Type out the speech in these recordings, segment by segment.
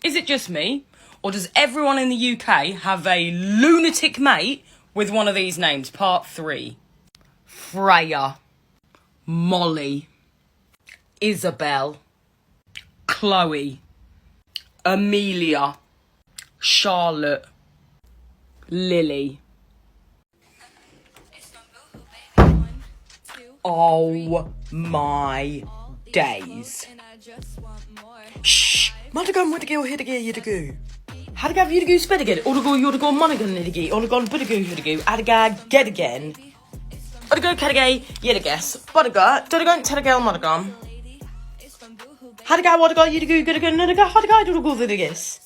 Is it just me? Or does everyone in the UK have a lunatic mate with one of these names? Part 3. Freya. Molly. Isabel. Chloe. Amelia. Charlotte. Lily. Oh my days. Shh! Madagan Widigo Hidigo Yidigo. Hadaga Yidigo Spedigan, Odago Yodago Monagan Nidigi, Odagon Bidigo Hidigo, Adaga Get Again. Odago Cadigay Yidigas, Bodaga, Dodagon Tadagal Monagon. Hadaga Wadaga Yidigo Godagan Nidiga, Hadaga Dodago Vidigis.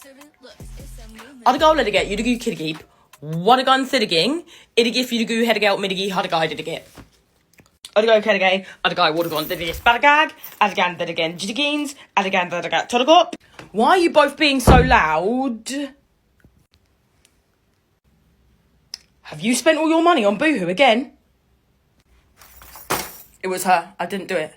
Odago Lidigat Yidigo Kidigip, Wadagon Thidiging, Idigif Yidigo Hedagal Midigi, Hadaga Didigit. Adago Kedigay, Adagai Wadagon Didigis Badagag, Adagan Didigan Jidigins, Adagan Dadagat Todagop. Why are you both being so loud? Have you spent all your money on Boohoo again? It was her. I didn't do it.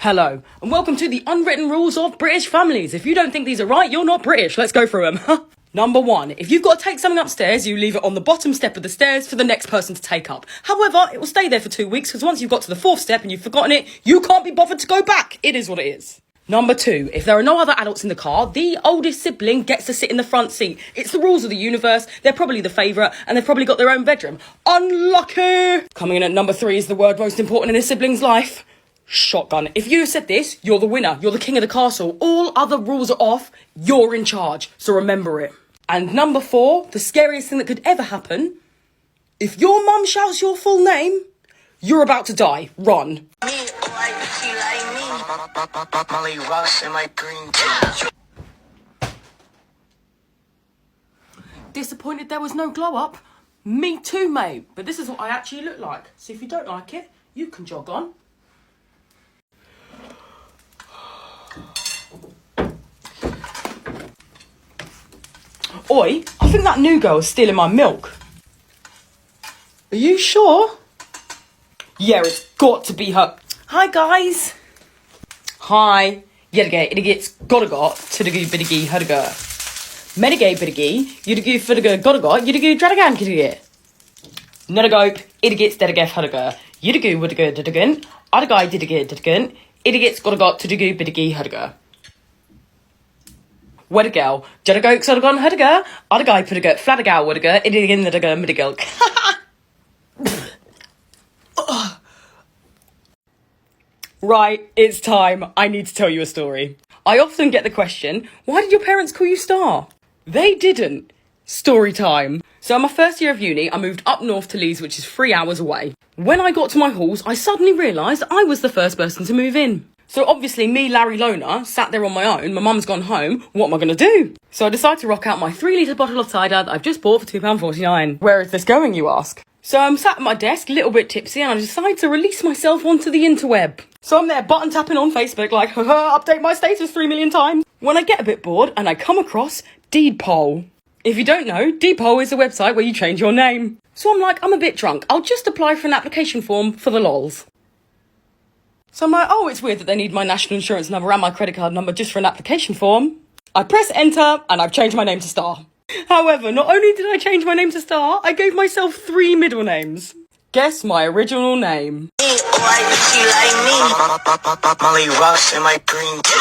Hello, and welcome to the unwritten rules of British families. If you don't think these are right, you're not British. Let's go through them. Number 1, if you've got to take something upstairs, you leave it on the bottom step of the stairs for the next person to take up. However, it will stay there for 2 weeks because once you've got to the 4th step and you've forgotten it, you can't be bothered to go back. It is what it is. Number 2, if there are no other adults in the car, the oldest sibling gets to sit in the front seat. It's the rules of the universe. They're probably the favourite and they've probably got their own bedroom. Unlucky! Coming in at number 3 is the word most important in a sibling's life. Shotgun. If you said this, you're the winner. You're the king of the castle. All other rules are off. You're in charge. So remember it. And number 4, the scariest thing that could ever happen. If your mum shouts your full name, you're about to die. Run. Disappointed there was no glow up? Me too, mate. But this is what I actually look like. So if you don't like it, you can jog on. Oi, I think that new girl is stealing my milk. Are you sure? Yeah, it's got to be her. Hi, guys. Hi. Yediga, idigits, godagot, tidigu, bidigi, hudiga. Medige, bidigi, yudigu, fidiga, godagot, yudigu, dradagan, kidiga. Nudagope, idigits, dedigef, hudiga. Yudigu, widiga, didigan. Adagai, didiga, didigan. Idigits, godagot, tidigu, bidigi, hudiga. Weddigal, Jeddigo, Xodagon, Huddiga, Oddigai, Puddiga, Fladdigal, Wuddiga, Idigan, Niddiga, Middigal. Right, it's time. I need to tell you a story. I often get the question, why did your parents call you Star? They didn't. Story time. So in my first year of uni, I moved up north to Leeds, which is 3 hours away. When I got to my halls, I suddenly realised I was the first person to move in. So obviously me, Larry Loner, sat there on my own, my mum's gone home, what am I going to do? So I decided to rock out my 3-litre bottle of cider that I've just bought for £2.49. Where is this going, you ask? So I'm sat at my desk, a little bit tipsy, and I decide to release myself onto the interweb. So I'm there button tapping on Facebook like, haha, update my status 3 million times. When I get a bit bored and I come across Deed Poll. If you don't know, Deed Poll is a website where you change your name. So I'm like, I'm a bit drunk, I'll just apply for an application form for the lols. So I'm like, oh, it's weird that they need my national insurance number and my credit card number just for an application form. I press enter and I've changed my name to Star. However, not only did I change my name to Star, I gave myself 3 middle names. Guess my original name. Molly Ross in my green tea.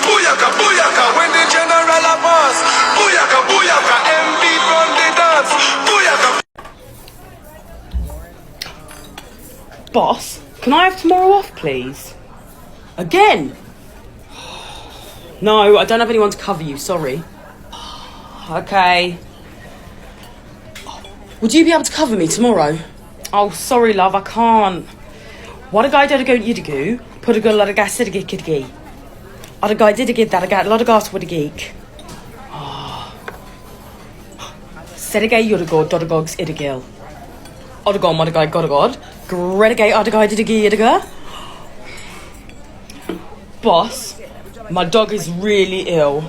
Booyaka, booyaka, when the general a boss. Booyaka, booyaka, MB run the dance. Booyaka. Boss, can I have tomorrow off, please? Again? No, I don't have anyone to cover you, sorry. Okay. Would you be able to cover me tomorrow? Oh, sorry, love, I can't. What a guy did a go yidigu, put a good lot of gas sidigi kidigi. What a guy did a get that, I got a lot of gas with a geek. Sedigay yudigo, dodagogs idigil. Odagon, what a guy got a god. Gredagay, odagai didigi idiga. Boss, my dog is really ill.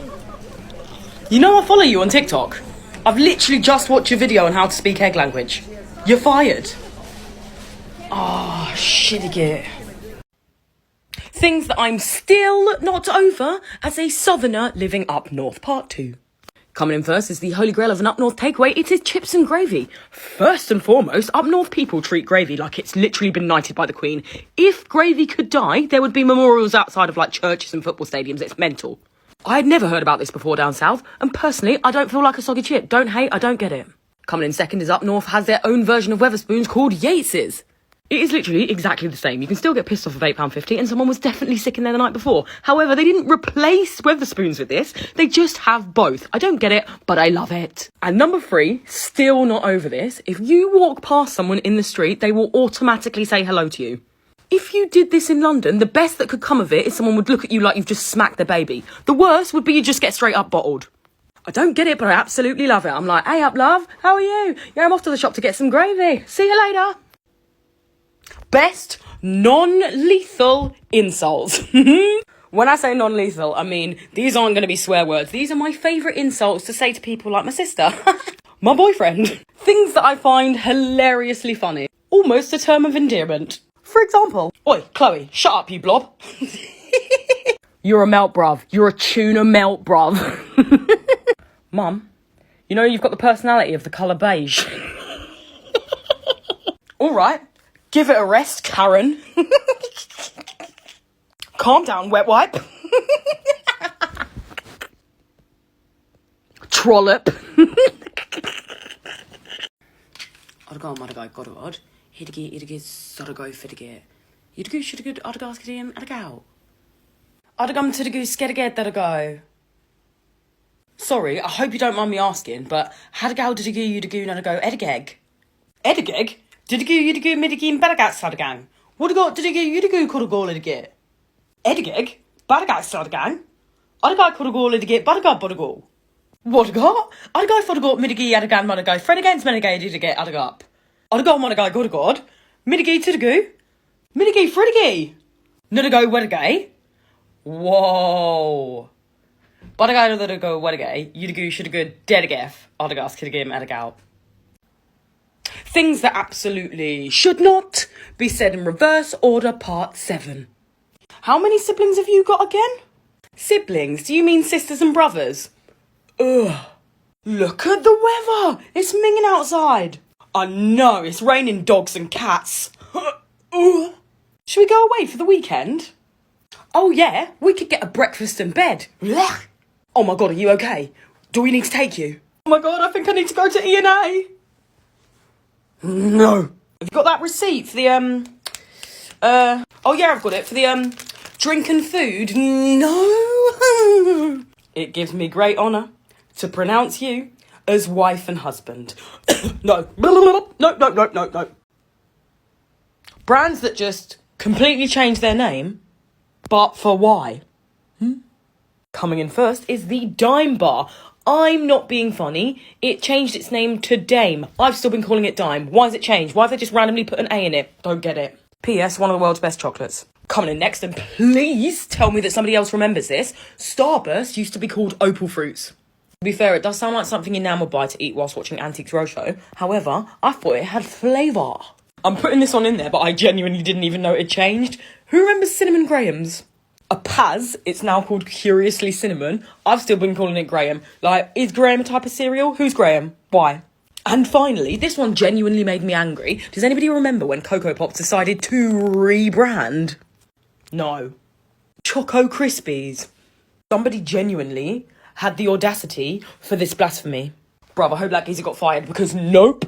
You know I follow you on TikTok. I've literally just watched your video on how to speak egg language. You're fired. Oh, shit again. Things that I'm still not over as a southerner living up north, part 2. Coming in first is the holy grail of an up north takeaway. It is chips and gravy. First and foremost, up north people treat gravy like it's literally been knighted by the Queen. If gravy could die, there would be memorials outside of like churches and football stadiums. It's mental. I had never heard about this before down south, and personally, I don't feel like a soggy chip. Don't hate, I don't get it. Coming in second is up north has their own version of Wetherspoons called Yates's. It is literally exactly the same. You can still get pissed off of £8.50 and someone was definitely sick in there the night before. However, they didn't replace Wetherspoons with this. They just have both. I don't get it, but I love it. And number 3, still not over this. If you walk past someone in the street, they will automatically say hello to you. If you did this in London, the best that could come of it is someone would look at you like you've just smacked their baby. The worst would be you just get straight up bottled. I don't get it, but I absolutely love it. I'm like, hey up, love, how are you? Yeah, I'm off to the shop to get some gravy. See you later. Best non-lethal insults. When I say non-lethal, I mean, these aren't going to be swear words. These are my favourite insults to say to people like my sister. My boyfriend. Things that I find hilariously funny. Almost a term of endearment. For example, oi, Chloe, shut up, you blob. You're a melt, bruv. You're a tuna melt, bruv. Mum, you know you've got the personality of the colour beige. All right. Give it a rest, Karen. Calm down, wet wipe. Trollop. Arga marga gorod. Hidige sodago fidige. Yidigu should good argas kidim argao. Argam to the goose skedage dadago. Sorry, I hope you don't mind me asking, but hadagao didigu yudigu nadago edigeg? Edigeg? Didigu yudigu midigin badagat sladagang. Woodigo didigu yudigu kudago lidige. Edigeg? Badagat sladagang? Adagai kudago lidige badagat budago. Woodigo? Adagai fodago midigi adagan madagai frenagans menagay didige adagap. Adago madagai godagod. Midigi tidigu. Midigi fridigi. Nudago wedigay. Whoa. Badagai nudago wedigay. Yudigu shudago dedigef. Adagas kidigim adagao. Things that absolutely should not be said in reverse order, part 7. How many siblings have you got again? Siblings? Do you mean sisters and brothers? Ugh. Look at the weather. It's minging outside. I know, it's raining dogs and cats. Ugh. Should we go away for the weekend? Oh yeah, we could get a breakfast in bed. Blech. Oh my god, are you okay? Do we need to take you? Oh my god, I think I need to go to E&A. No. Have you got that receipt for the, oh yeah, I've got it, for the, drink and food? No. It gives me great honour to pronounce you as wife and husband. No. No. Brands that just completely change their name, but for why? Coming in first is the Dime Bar. I'm not being funny. It changed its name to Dame. I've still been calling it Dime. Why has it changed? Why have they just randomly put an A in it? Don't get it. P.S. One of the world's best chocolates. Coming in next, and please tell me that somebody else remembers this. Starburst used to be called Opal Fruits. To be fair, it does sound like something your nan would buy to eat whilst watching Antiques Roadshow. However, I thought it had flavour. I'm putting this on in there, but I genuinely didn't even know it had changed. Who remembers Cinnamon Grahams? A Paz, it's now called Curiously Cinnamon. I've still been calling it Graham. Like, is Graham a type of cereal? Who's Graham? Why? And finally, this one genuinely made me angry. Does anybody remember when Cocoa Pops decided to rebrand? No. Choco Krispies. Somebody genuinely had the audacity for this blasphemy. Bruv, I hope that geezer got fired because nope.